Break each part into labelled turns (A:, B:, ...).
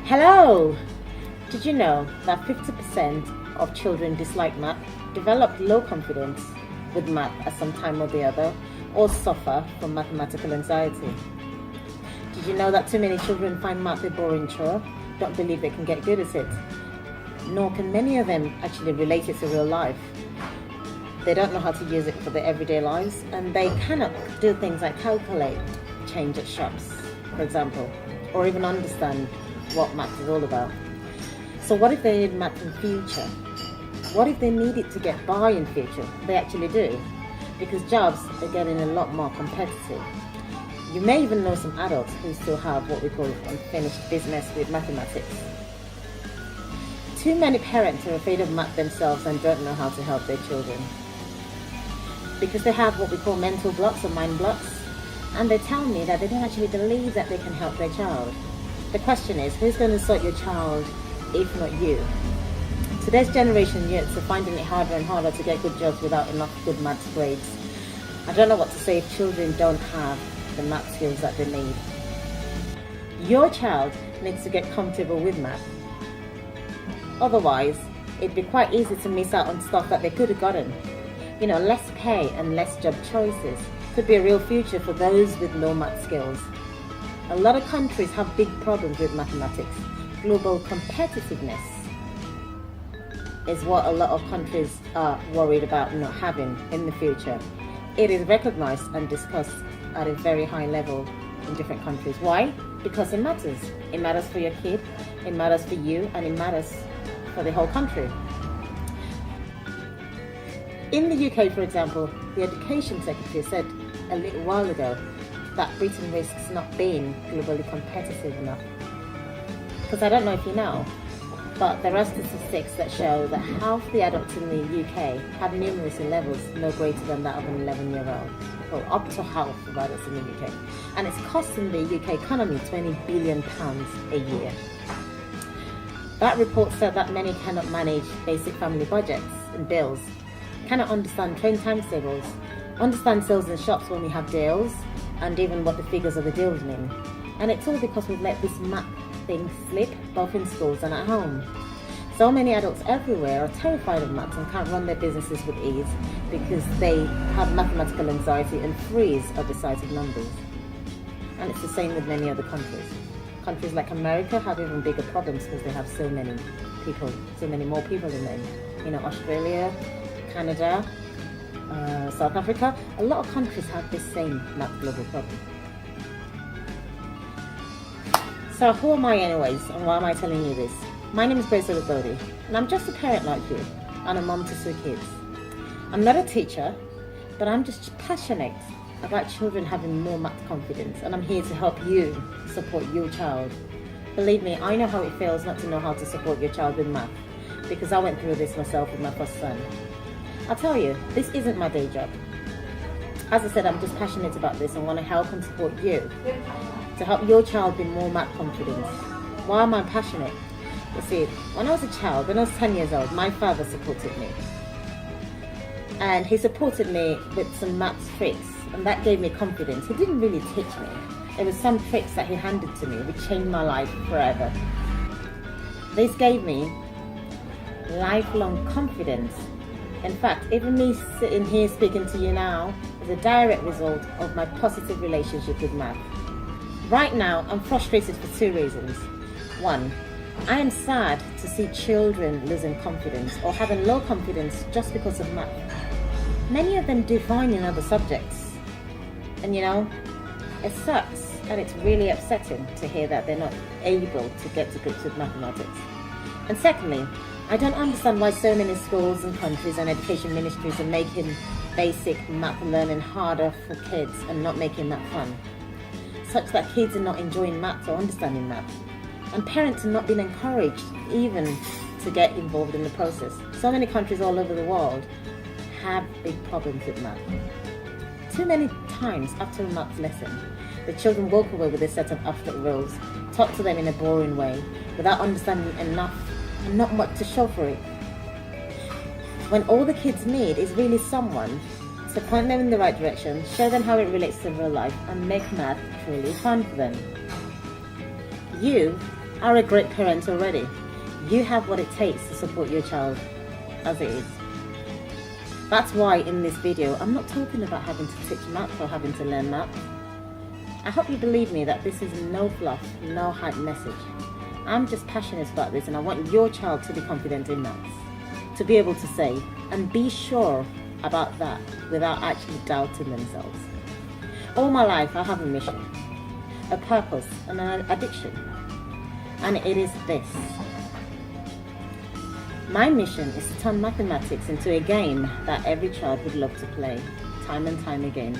A: Hello! Did you know that 50% of children dislike math, develop low confidence with math at some time or the other, or suffer from mathematical anxiety? Did you know that too many children find math a boring chore, don't believe they can get good at it? Nor can many of them actually relate it to real life. They don't know how to use it for their everyday lives, and they cannot do things like calculate change at shops, for example, or even understand what math is all about. So what if they need math in future? What if they need it to get by in future? They actually do, because jobs are getting a lot more competitive. You may even know some adults who still have what we call unfinished business with mathematics. Too many parents are afraid of math themselves and don't know how to help their children, because they have what we call mental blocks or mind blocks, and they tell me that they don't actually believe that they can help their child. The question is, who's going to sort your child if not you? Today's generation youths are finding it harder and harder to get good jobs without enough good maths grades. I don't know what to say if children don't have the math skills that they need. Your child needs to get comfortable with math. Otherwise, it'd be quite easy to miss out on stuff that they could have gotten. Less pay and less job choices could be a real future for those with low math skills. A lot of countries have big problems with mathematics. Global competitiveness is what a lot of countries are worried about not having in the future. It is recognized and discussed at a very high level in different countries. Why? Because it matters. It matters for your kid, it matters for you, and it matters for the whole country. In the UK, for example, the Education Secretary said a little while ago that Britain risks not being globally competitive enough. Because I don't know if you know, but there are statistics that show that half the adults in the UK have numeracy levels no greater than that of an 11-year-old. Well, up to half of adults in the UK. And it's costing the UK economy £20 billion a year. That report said that many cannot manage basic family budgets and bills, cannot understand train timetables, understand sales in shops when we have deals, and even what the figures of the deals mean. And it's all because we've let this math thing slip, both in schools and at home. So many adults everywhere are terrified of maths and can't run their businesses with ease because they have mathematical anxiety and freeze at the sight of numbers. And it's the same with many other countries. Countries like America have even bigger problems because they have so many more people than them. Australia, Canada, South Africa, a lot of countries have this same math global problem. So who am I anyways, and why am I telling you this? My name is Grace Olubodi, and I'm just a parent like you, and a mom to 2 kids. I'm not a teacher, but I'm just passionate about children having more math confidence, and I'm here to help you support your child. Believe me, I know how it feels not to know how to support your child with math, because I went through this myself with my first son. I'll tell you, this isn't my day job. As I said, I'm just passionate about this and want to help and support you to help your child be more math confident. Why am I passionate? You see, when I was a child, when I was 10 years old, my father supported me. And he supported me with some math tricks, and that gave me confidence. He didn't really teach me. It was some tricks that he handed to me, which changed my life forever. This gave me lifelong confidence. In fact, even me sitting here speaking to you now is a direct result of my positive relationship with math. Right now, I'm frustrated for 2 reasons. 1, I am sad to see children losing confidence or having low confidence just because of math. Many of them do fine in other subjects. And it sucks, and it's really upsetting to hear that they're not able to get to grips with mathematics. And secondly, I don't understand why so many schools and countries and education ministries are making basic math learning harder for kids and not making math fun, such that kids are not enjoying math or understanding math, and parents are not being encouraged even to get involved in the process. So many countries all over the world have big problems with math. Too many times after a math lesson, the children walk away with a set of abstract rules, taught to them in a boring way, without understanding enough and not much to show for it. When all the kids need is really someone to point them in the right direction, show them how it relates to real life, and make math truly fun for them. You are a great parent already. You have what it takes to support your child as it is. That's why in this video, I'm not talking about having to teach math or having to learn math. I hope you believe me that this is no fluff, no hype message. I'm just passionate about this, and I want your child to be confident in maths, to be able to say and be sure about that without actually doubting themselves. All my life I have a mission, a purpose and an addiction, and it is this. My mission is to turn mathematics into a game that every child would love to play, time and time again,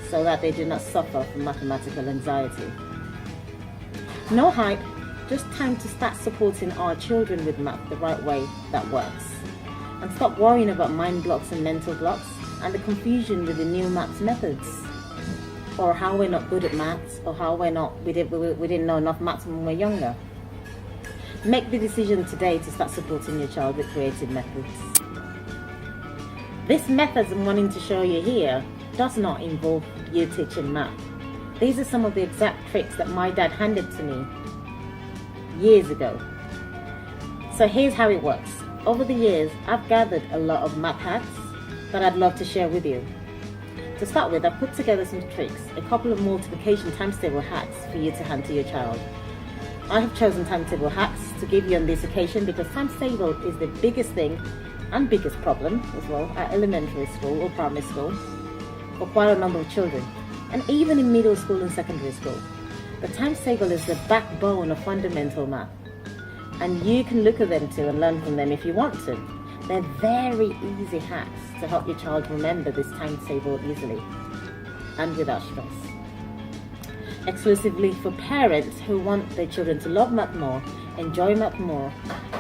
A: so that they do not suffer from mathematical anxiety. No hype, just time to start supporting our children with math the right way that works. And stop worrying about mind blocks and mental blocks and the confusion with the new maths methods, or how we're not good at maths, or how we didn't know enough maths when we were younger. Make the decision today to start supporting your child with creative methods. This methods I'm wanting to show you here does not involve you teaching math. These are some of the exact tricks that my dad handed to me years ago. So here's how it works. Over the years, I've gathered a lot of math hacks that I'd love to share with you. To start with, I've put together some tricks, a couple of multiplication times table hacks for you to hand to your child. I have chosen timetable hacks to give you on this occasion because times table is the biggest thing and biggest problem as well at elementary school or primary school for quite a number of children, and even in middle school and secondary school. The times table is the backbone of fundamental math, and you can look at them too and learn from them if you want to. They're very easy hacks to help your child remember this times table easily and without stress. Exclusively for parents who want their children to love math more, enjoy math more,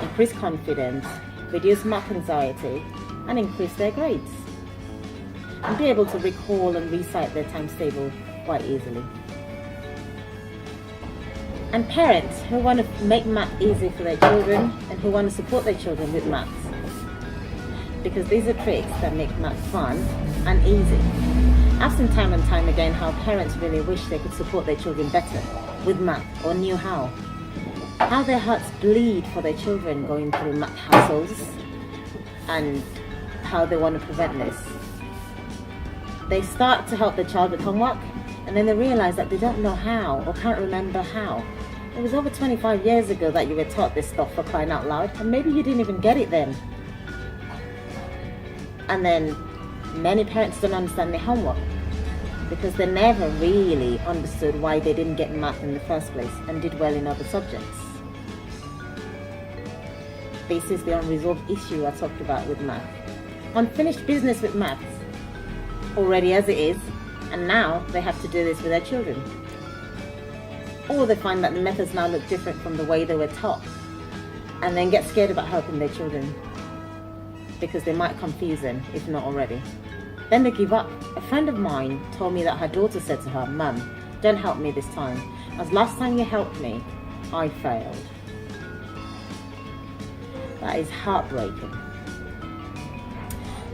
A: increase confidence, reduce math anxiety, and increase their grades, and be able to recall and recite their times table quite easily. And parents who want to make math easy for their children and who want to support their children with maths, because these are tricks that make math fun and easy. I've seen time and time again how parents really wish they could support their children better with math or knew how their hearts bleed for their children going through math hassles, and how they want to prevent this. They start to help their child with homework, and then they realize that they don't know how or can't remember how. It was over 25 years ago that you were taught this stuff, for crying out loud, and maybe you didn't even get it then. And then many parents don't understand their homework because they never really understood why they didn't get math in the first place and did well in other subjects. This is the unresolved issue I talked about with math. Unfinished business with maths already as it is, and now they have to do this with their children. Or they find that the methods now look different from the way they were taught, and then get scared about helping their children because they might confuse them, if not already. Then they give up. A friend of mine told me that her daughter said to her, "Mum, don't help me this time, as last time you helped me, I failed." That is heartbreaking.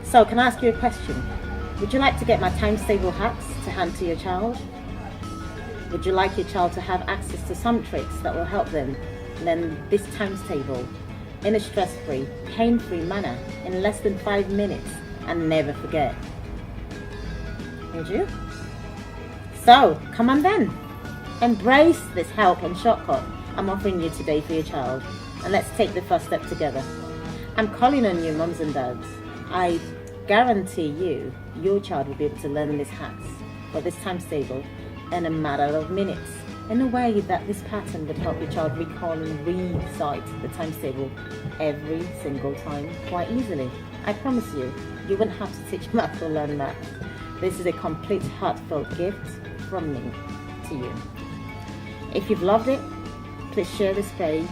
A: So can I ask you a question? Would you like to get my times table hacks to hand to your child? Would you like your child to have access to some tricks that will help them learn this times table in a stress-free, pain-free manner in less than 5 minutes and never forget? Would you? So, come on then. Embrace this help and shortcut I'm offering you today for your child, and let's take the first step together. I'm calling on you, mums and dads. I guarantee you, your child will be able to learn these hacks or this times table in a matter of minutes, in a way that this pattern would help your child recall and recite the times table every single time quite easily. I promise you, you wouldn't have to teach math or learn math. This is a complete heartfelt gift from me to you. If you've loved it, please share this page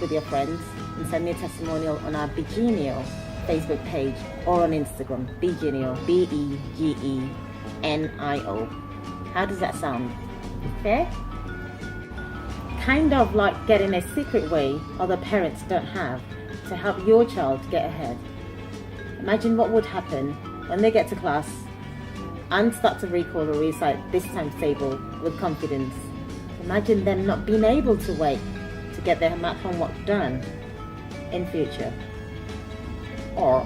A: with your friends and send me a testimonial on our Begenio Facebook page or on Instagram, Begenio, Begenio. How does that sound? Fair? Kind of like getting a secret way other parents don't have to help your child get ahead. Imagine what would happen when they get to class and start to recall or recite this times table with confidence. Imagine them not being able to wait to get their math homework done in future. Or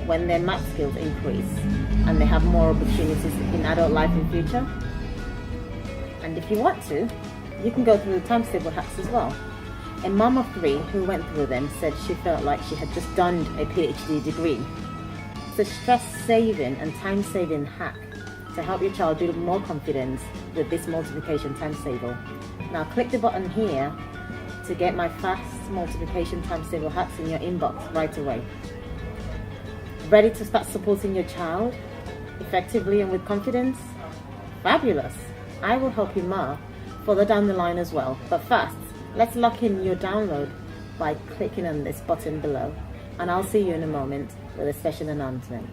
A: when their math skills increase and they have more opportunities in adult life in future. And if you want to, you can go through the times table hacks as well. A mom of 3 who went through them said she felt like she had just done a PhD degree. It's a stress-saving and time-saving hack to help your child build more confidence with this multiplication times table. Now click the button here to get my fast multiplication times table hacks in your inbox right away. Ready to start supporting your child effectively and with confidence? Fabulous! I will help you more further down the line as well. But first, let's lock in your download by clicking on this button below. And I'll see you in a moment with a session announcement.